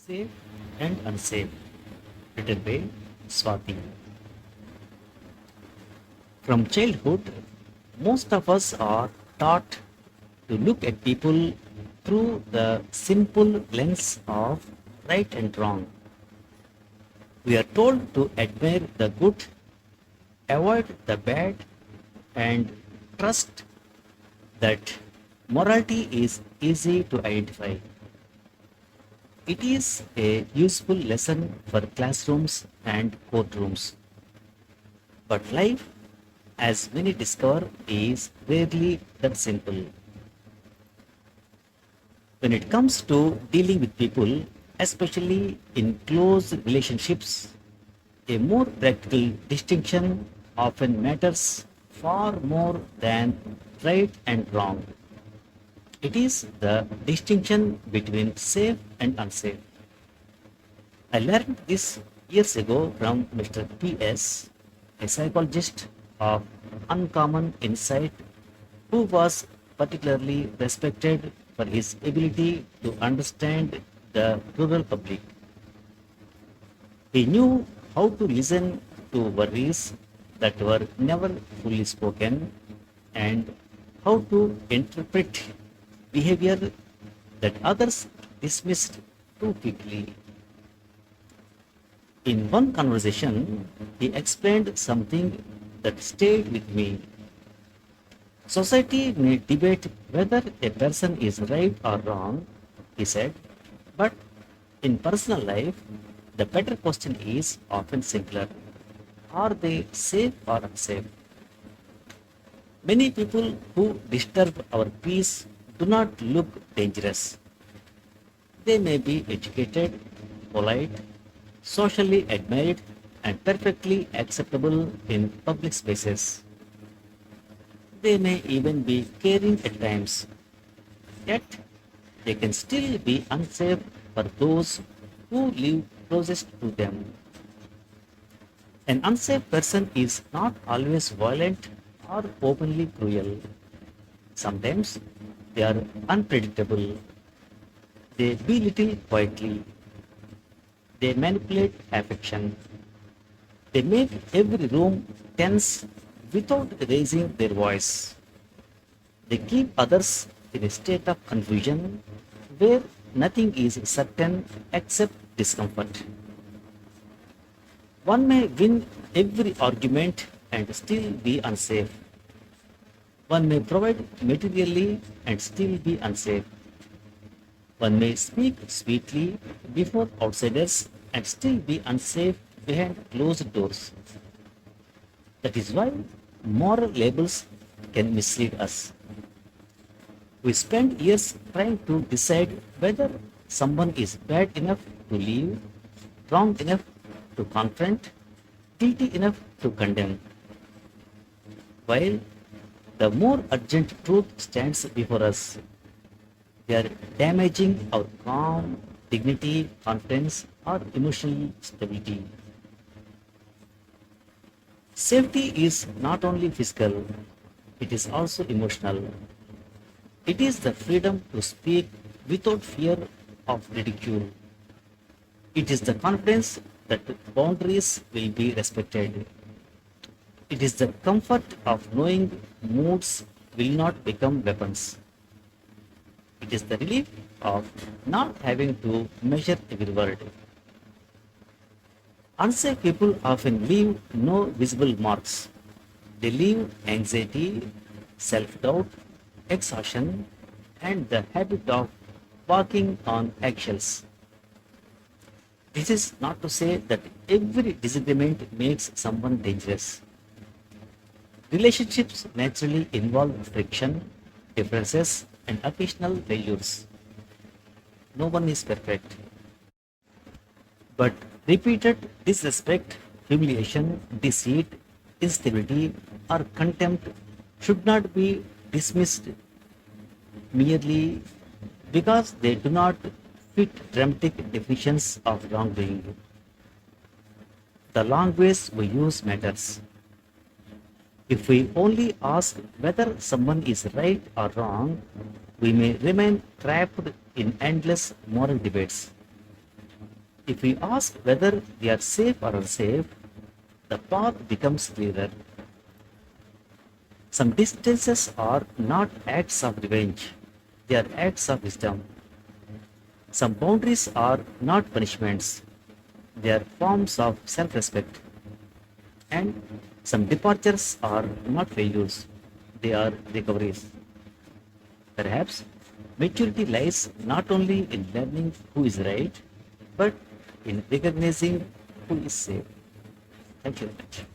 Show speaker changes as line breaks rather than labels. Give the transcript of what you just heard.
Safe and unsafe, written by Swati. From childhood, most of us are taught to look at people through the simple lens of right and wrong. We are told to admire the good, avoid the bad, and trust that morality is easy to identify. It is a useful lesson for classrooms and courtrooms. But life, as many discover, is rarely that simple. When it comes to dealing with people, especially in close relationships, a more practical distinction often matters far more than right and wrong. It is the distinction between safe and unsafe. I learned this years ago from Mr. P.S., a psychologist of uncommon insight who was particularly respected for his ability to understand the rural public. He knew how to listen to worries that were never fully spoken and how to interpret behavior that others dismissed too quickly. In one conversation, he explained something that stayed with me. Society may debate whether a person is right or wrong, he said, but in personal life, the better question is often simpler. Are they safe or unsafe? Many people who disturb our peace do not look dangerous. They may be educated, polite, socially admired, and perfectly acceptable in public spaces. They may even be caring at times, yet they can still be unsafe for those who live closest to them. An unsafe person is not always violent or openly cruel. Sometimes they are unpredictable. They belittle quietly. They manipulate affection. They make every room tense without raising their voice. They keep others in a state of confusion where nothing is certain except discomfort. One may win every argument and still be unsafe. One may provide materially and still be unsafe. One may speak sweetly before outsiders and still be unsafe behind closed doors. That is why moral labels can mislead us. We spend years trying to decide whether someone is bad enough to leave, wrong enough to confront, guilty enough to condemn, while the more urgent truth stands before us. We are damaging our calm, dignity, confidence, or emotional stability. Safety is not only physical, it is also emotional. It is the freedom to speak without fear of ridicule. It is the confidence that boundaries will be respected. It is the comfort of knowing moods will not become weapons. It is the relief of not having to measure every word. Unsafe people often leave no visible marks. They leave anxiety, self doubt, exhaustion, and the habit of walking on eggshells. This is not to say that every disagreement makes someone dangerous. Relationships naturally involve friction, differences, and occasional failures. No one is perfect. But repeated disrespect, humiliation, deceit, instability, or contempt should not be dismissed merely because they do not fit dramatic definitions of wrongdoing. The language we use matters. If we only ask whether someone is right or wrong, we may remain trapped in endless moral debates. If we ask whether we are safe or unsafe, the path becomes clearer. Some distances are not acts of revenge, they are acts of wisdom. Some boundaries are not punishments, they are forms of self respect. And some departures are not failures, they are recoveries. Perhaps maturity lies not only in learning who is right, but in recognizing who is safe. Thank you very much.